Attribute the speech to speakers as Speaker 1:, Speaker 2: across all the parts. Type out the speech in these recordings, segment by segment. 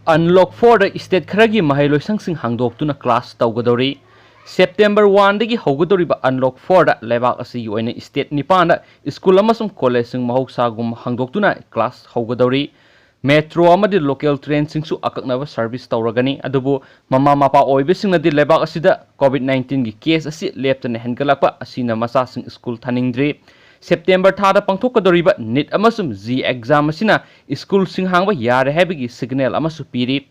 Speaker 1: Unlock 4 state kharagi mahailoisang hangdoktuna class tawgadori. September 1 dagi hawgadoriba Unlock 4 lebak asi oina state nipanda school amasung college sing mahogsagum hangdoktuna class hawgadori. Metro amadi local train singsu akaknaba service tawragani adubu mama mapa oibesingna di lebak asida COVID-19 gi case asi leptana hengalakpa asina masa sing school thaningdri. September thada pangthokadoriba NEET amasum G exam asina school sing hangba yare habigi signal amasu piri.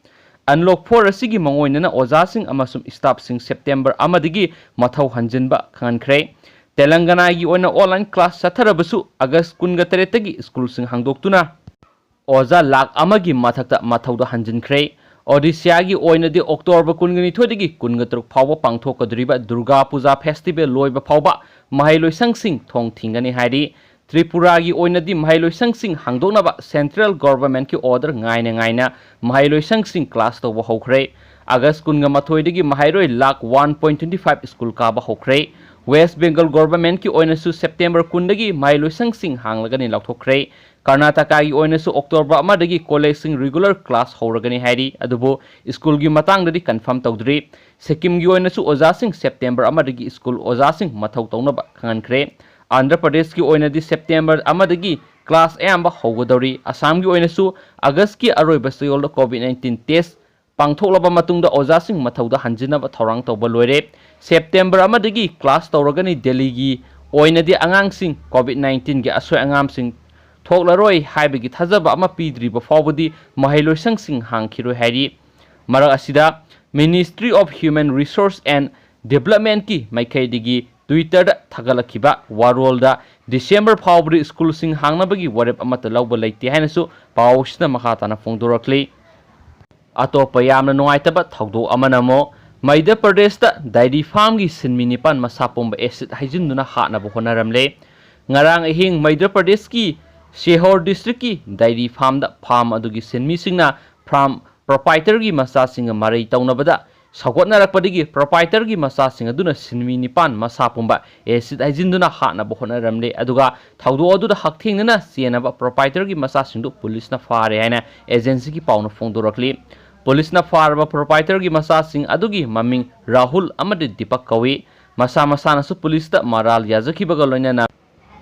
Speaker 1: Unlock 4 asigi mangoinana oja sing amasum staff sing September amadigi mathau hanjinba khankhre. Telangana gi oina online class satharabasu August 13 tagi school sing hangdoktuna oja lak amagi mathakta mathauda hanjinkhre. Odisha gi oina di October 22 23 phawba pangthokadoriba Durga Puja festival loiba phawba mahailoisang sing thong thingani hairi. Tripura gi oina di mahailoisang sing hangdoknaba central government ki order ngaina mahailoisang sing class to hokre. August 13 digi mahairoi lak 1.25 school ka ba hokre. West Bengal government ki oina su September 10 dagi mahailoisang sing hanglagani laukthokre. Karnataka gi oina su October ama dagi college sing regular class horagani hairi adubo school gi matang dadi confirm tawdri. Sikkim gi oina su oja sing September ama dagi school oja sing mathau tawnaba khankhre. Andhra Pradesh ki oina di September ama dagi class ayamba hawgadori. Assam gi oina su August ki aroiba sayol COVID-19 test pangthoklaba matungda oja sing mathauda hanjinaba thorang tawba loire. September ama dagi class tawragani Delhi gi oina di angang sing COVID-19 gi asoi angam sing thoklaroi haibagi thajaba ama pidriba fawbadi mahailoisang sing hangkhiroi hairi. Marak asida Ministry of Human Resource and Development ki maikhaidigi Twitter da thagalakiba warol da December phawbri school sing hangnabagi warep amata lawba leite hainasu pawsna makhatana phongdorakli. Atopa yamna nungaitaba thawdo amanamo Madhya Pradesh da dairy farm gi sinmi nipan masapomba acid haijinduna hatnaba honaramle. Ngarang ahing Madhya Pradesh ki Shehor district ki dairy farm da farm adugi sinmi singna farm proprietor gi masa singa marai tawnabada sagotnarakpadigi proprietor gi masa singa duna sinmi nipan masa pumba acid haijinduna hatnaba honaramle aduga thawdo aduda hakthengna sienaba proprietor gi masa singdu police na fare haina agency ki pauna phongdorakli. Police na farba proprietor gi masa sing adugi maming Rahul amadi Deepak kawi masa na su police da maral yajakibaga loinana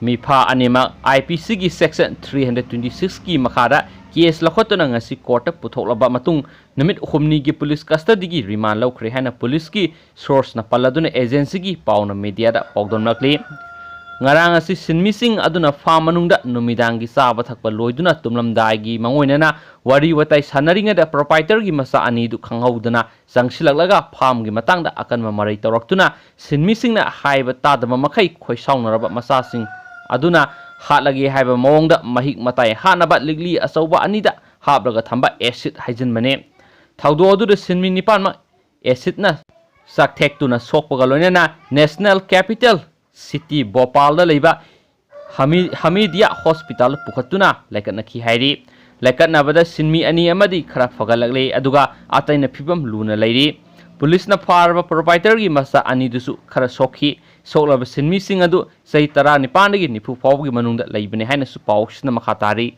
Speaker 1: Mipa anima IPC gi section 326 ki makara case lakhotona ngasi court puthoklaba matung numit humni gi police custody gi remand lawkhre hana police ki source na paladuna agency gi pauna media da pawdonmakli. Ngarang asi sinmising aduna farm manungda numidang gi saba thakpa loiduna tumlamdai gi mangoinana wari watai sanaringa da proprietor gi masa ani du khanghaudana sangsilaglaga farm gi matangda akanma marai tawraktuna sinmisingna haiba tadama makai khoisaunaraba masasing aduna hatlagi haiba mawongda mahik matai hanaba ligli asauba anida haplaga thamba acid haijinmane. Thawdo aduda sinmi nipan ma acid na sakthektuna sokpaga loinana National Capital City Bhopal da leiba Hamidia Hospital pukhatuna laikatna ki hairi. Laikatnabada sinmi ani amadi khara fagalakle aduga ataina phibam luna leiri. Police na farba proprietor gi masa ani dusu khara sokhi soklaba sinmi sing adu sei tara nipandagi nifu fawgi manungda leibane haina su pawsna makhatari.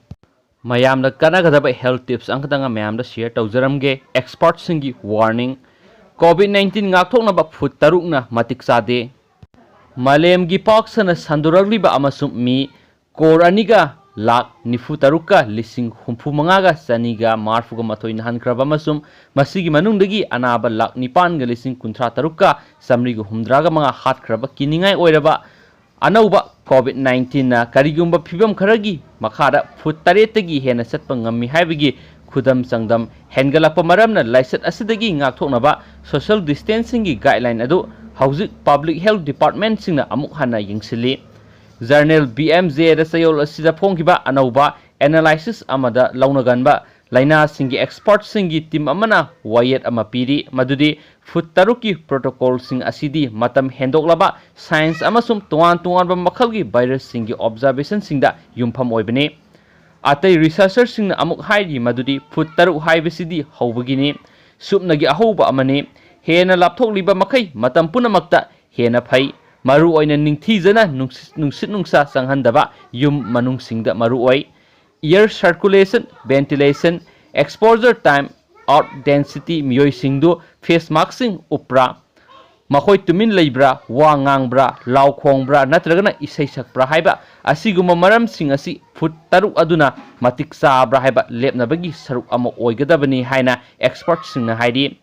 Speaker 1: Mayamda kanagadaba health tips angkatanga mayamda share tawjaramge. Expert singi warning COVID-19 ngakthoknaba foot tarukna matik chade. Malem gi paksana sanduragliba amasum mi koraniga lak nifu taruka lising humpu mangaga saniga marfuga mathoin hankraba masum masigi manungdagi anaba lak nipan ga lising kuntra taruka samriga humdraga manga hatkraba kiningai oiraba anauba COVID-19 na karigumba phibam kharagi makhada foot taretagi hena satpa ngammi haibigi khudam sangdam hengalakpa maramna Laichat asidagi ngakthoknaba social distancing gi guideline adu hauzik public health department singna amuk hana yingsili. Journal BMJ da sayol asida phongkiba anauba analysis amada launaganba laina singi expert singi team amana wayet ama piri madudi foot taruki protocol sing asidi matam hendoklaba science amasum tuan ba makhalgi virus singi observation singda yumpham oibane. Atai researcher singna amuk hairi madudi foot taru haibasidi hawbagini supnagi ahoba amane hena lapthokliba makai matam punamakta hena phai maru oina ningthijana nungsit nungsa sanghandaba yum manung singda maru oi. Air circulation, ventilation, exposure time out density miyoi singdu face mask sing upra makhoi tumin leibra wa ngangbra law khongbra natragana isai sakbra haiba asiguma maram sing asi foot taruk aduna matik sabra haiba lepnabagi saruk ama oigadabani haina expert singna haidi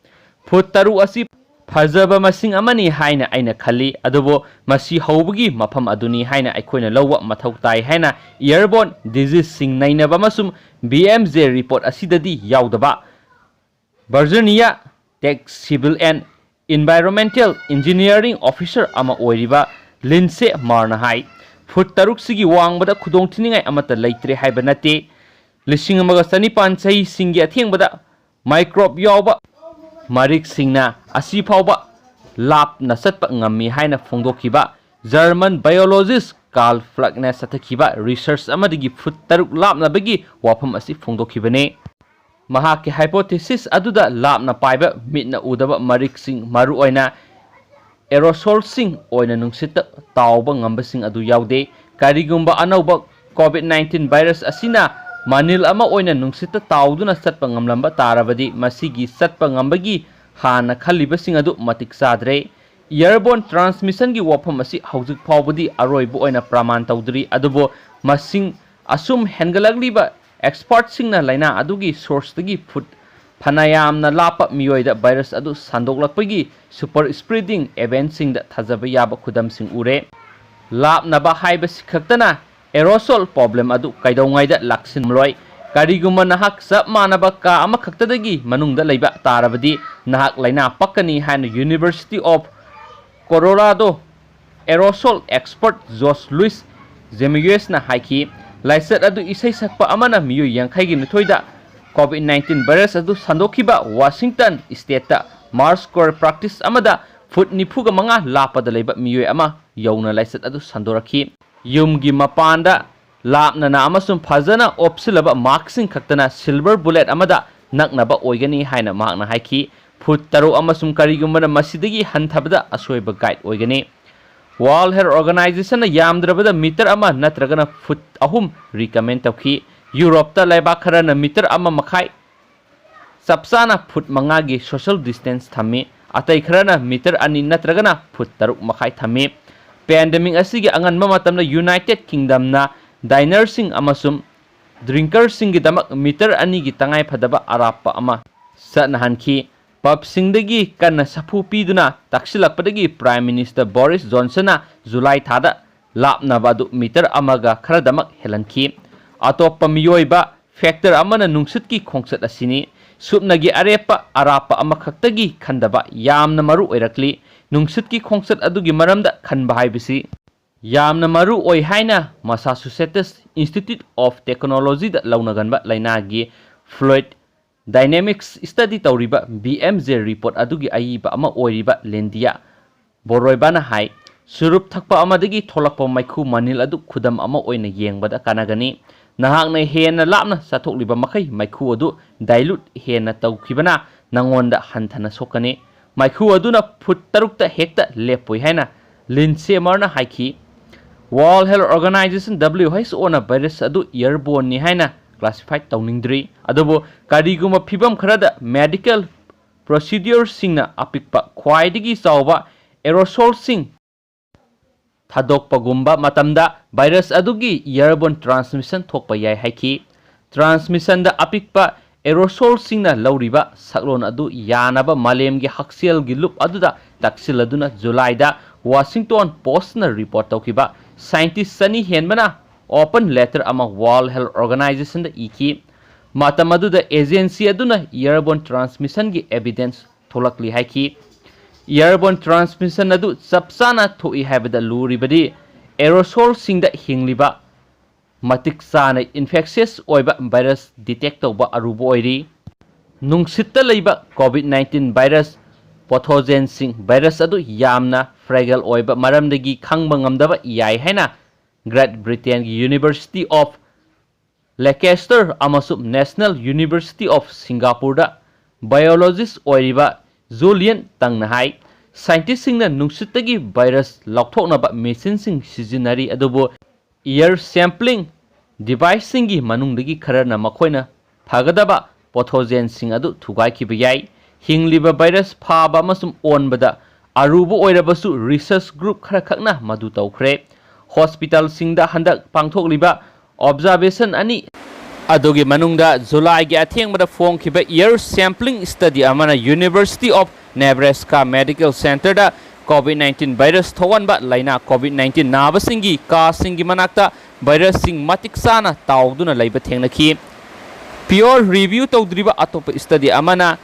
Speaker 1: foot taruk asi फजब मसिंग अमनी हाइना आइना खली अदुबो मसी हौबगी मफम अदुनी हाइना आइखोइना लौवा मथौ ताइ हाइना airborne disease सिंग नाइनबा मसुम BMJ report असिददी यावदबा Virginia Tech civil and environmental engineering officer अमा ओइरिबा लिंसे मारना हाइ फुट तरुक सिगी वांगबदा खुदोंथिनिंगाइ अमता लैत्रे हाइबा नते लिसिंग अमगा सनिपान सही सिंगी अथेंगबदा microbe यावबा marik singna asi phawba lap na satpa ngami haina phongdokhiba German biologist Karl Flagna satakhiba research amadigi foot taruk lap na bagi wafam asi phongdokhibane mahaki hypothesis aduda lap na paiba mitna udaba marik sing maru oina aerosol sing oina nungsit tawba ngamba sing adu yaude karigumba anauba covid-19 virus asina manil ama oina nungsita tawduna satpa ngamlamba tarabadi masigi satpa ngambagi hana khaliba sing adu matik sadre airborne transmission gi wafam asi haujuk phawbadi aroibu oina praman tawdri adubo masing asum hengalagliba expert singna laina adugi source tagi foot phanayamna lapa miyoida virus adu sandoklakpagi super spreading event sing da thajaba yaba khudam sing ure lapnaba haiba sikhaktana aerosol problem adu kaidongaida laksin loi kariguma nahak sab manaba ka ama khaktadagi manungda leiba tarabadi nahak laina pakani han University of Colorado aerosol expert Josh Louis Zemius na haiki Laichat adu isai sakpa amana miyu yangkhai gi mithoida covid-19 virus adu sandokhiba Washington state ta Mars core practice amada foot nifuga manga lapada leiba miyu ama yauna Laichat adu sandorakhi yumgi mapanda lapna na amasum phajana opsilaba marksing khaktana silver bullet amada naknaba oigani haina makna haiki foot taro amasum karigumana masidagi hanthabada asoiba guide oigani World Health Organization na yamdrabada meter ama natragana foot ahum recommend tawki Europe ta laiba kharana meter ama makhai sapsana foot mangagi social distance thami atai kharana meter ani natragana foot taruk makhai thami pandemic asigi anganma matamna United Kingdom na diner sing amasum drinker sing gidamak meter ani gi tangai phadaba arapa ama satnahanki pub sing dagi kanna sapu piduna taksilakpadagi Prime Minister Boris Johnson na July thada lapna badu meter amaga kharadamak helanki atoppa miyoiba factor amana nungsit ki khongsat asini supnagi arepa arapa ama khaktagi khandaba yamna maru oirakli nungsit ki khongsat adugi maramda khanba haibisi yamna maru oi haina Massachusetts Institute of Technology da launaganba lainagi fluid dynamics study tawriba BMJ report adugi aiba ama oiriba lendia boroibana hai surup thakpa amadagi tholakpa maikhu manil adu khudam ama oina yengbada kanagani nahakna hena lapna sathokliba makai maikhu adu dilute hena tawkhibana nangonda hanthana sokani maikhu aduna foot tarukta hekta lepoi haina linse marna haiki World Health Organization WHO na virus adu airborne ni haina classified tawningdri adubo kariguma phibam kharada medical procedure singna apikpa khwaidigi chawba aerosol sing thadokpa gumba matamda virus adugi airborne transmission thokpa yai haiki transmission da apikpa aerosol singna lauriba saklon adu yanaba malemgi haksel gi loop aduda taksiladuna July da Washington Post na report tawkiba scientist sani henbana open letter ama World Health Organization da iki matamadu da agency aduna airborne transmission gi evidence tholakli haiki airborne transmission adu sapsana thoi habada luribadi aerosol singda hingliba matik sana infectious oiba virus detect tawba arubo oiri nungsitta leiba covid-19 virus pathogen sing virus adu yamna fragile oiba maramdagi khangba ngamdaba yai haina Great Britain University of Leicester amasum National University of Singapore da biologist oiriba Julian tangna hai scientist singna nungsittagi virus laukthoknaba machine sing sijinari adubo ear sampling device singi manungdagi kharana makhoina phagadaba ꯄꯣꯊꯣꯖꯦꯟꯁꯤꯡ ꯑꯗꯨ ꯊꯨꯒꯥꯏꯈꯤꯕ ꯌꯥꯏ ꯍꯤꯡꯂꯤꯕ virus ꯐꯥꯕ ꯑꯃꯁꯨꯡ ꯑꯣꯟꯕꯗ ꯑꯔꯨꯕ ꯑꯣꯏꯔꯕꯁꯨ research group ꯈꯔꯈꯛꯅ ꯃꯗꯨ ꯇꯧꯈ꯭ꯔꯦ ꯍꯣꯁꯄꯤꯇꯥꯜꯁꯤꯡꯗ ꯍꯟꯗꯛ ꯄꯥꯡꯊꯣꯛꯂꯤꯕ ꯑꯣꯕꯖꯥꯔꯕꯦꯁꯟ ꯑꯅꯤ ꯑꯗꯨꯒꯤ ꯃꯅꯨꯡꯗ ꯖꯨꯂꯥꯏꯒꯤ ꯑꯊꯦꯡꯕꯗ ꯐꯣꯡꯈꯤꯕ ꯏꯌꯔ ꯁꯦꯝꯄ꯭ꯂꯤꯡ ꯁ꯭ꯇꯗꯤ ꯑꯃꯅ ꯌꯨꯅꯤꯚꯔꯁꯤꯇꯤ ꯑꯣꯐ ꯅꯦꯕ꯭ꯔꯥꯁꯀꯥ ꯃꯦꯗꯤꯀꯦꯜ ꯁꯦꯟꯇꯔꯗ COVID-19 ꯚꯥꯏꯔꯁ ꯊꯣꯛꯍꯟꯕ ꯂꯩꯅꯥ COVID-19 ꯅꯥꯕꯁꯤꯡꯒꯤ ꯀꯥꯁꯤꯡꯒꯤ ꯃꯅꯥꯛꯇ ꯚꯥꯏꯔꯁꯁꯤꯡ ꯃꯇꯤꯛ ꯆꯥꯅ ꯇꯥꯎꯗꯨꯅ ꯂꯩꯕ ꯊꯦꯡꯅꯈꯤ ꯄꯤꯌꯣꯔ ꯔꯤꯚ꯭ꯌꯨ ꯇꯧꯗ꯭ꯔꯤꯕ ꯑꯇꯣꯞꯄ ꯁ꯭ꯇꯗꯤ ꯑꯃꯅ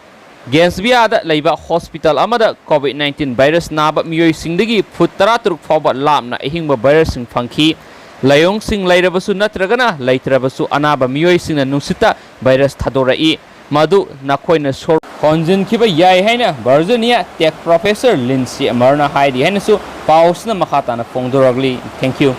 Speaker 1: ꯒꯦꯟꯁꯕꯤꯌꯥꯗ ꯂꯩꯕ ꯍꯣꯁꯄꯤꯇꯥꯜ ꯑꯃꯗ COVID-19 ꯚꯥꯏꯔꯁ ꯅꯥꯕ ꯃꯤꯑꯣꯏꯁꯤꯡꯗꯒꯤ ꯐꯨꯠ 13 ꯐꯥꯎꯕ ꯂꯥꯞꯅ ꯑꯍꯤꯡꯕ ꯚꯥꯏꯔꯁꯁꯤꯡ ꯐꯪꯈꯤ ꯂꯥꯏꯑꯣꯡꯁꯤꯡ ꯂꯩꯔꯕꯁꯨ ꯅꯠꯇ꯭ꯔꯒꯅ ꯂꯩꯇ꯭ꯔꯕꯁꯨ ꯑꯅꯥꯕ ꯃꯤꯑꯣꯏꯁꯤꯡꯅ ꯅꯨꯡꯁꯤꯠꯇ ꯚꯥꯏꯔꯁ ꯊꯥꯗꯣꯔꯛꯏ ꯃꯗꯨ ꯅꯈꯣꯏꯅ ꯁꯣꯔ ꯍꯣꯟꯖꯤꯟꯈꯤꯕ ꯌꯥꯏ ꯍꯥꯏꯅ ꯚꯔꯖꯤꯅꯤꯌꯥ ꯇꯦꯛ ꯄ꯭ꯔꯣꯐꯦꯁꯔ ꯂꯤꯟꯁꯤ ꯑꯃꯔꯅ ꯍꯥꯏꯔꯤ ꯍꯥꯏꯅꯁꯨ ꯄꯥꯎꯁꯤꯅ ꯃꯈꯥ ꯇꯥꯅ ꯐꯣꯡꯗꯣꯔꯛꯂꯤ ꯊꯦꯡꯛ ꯌꯨ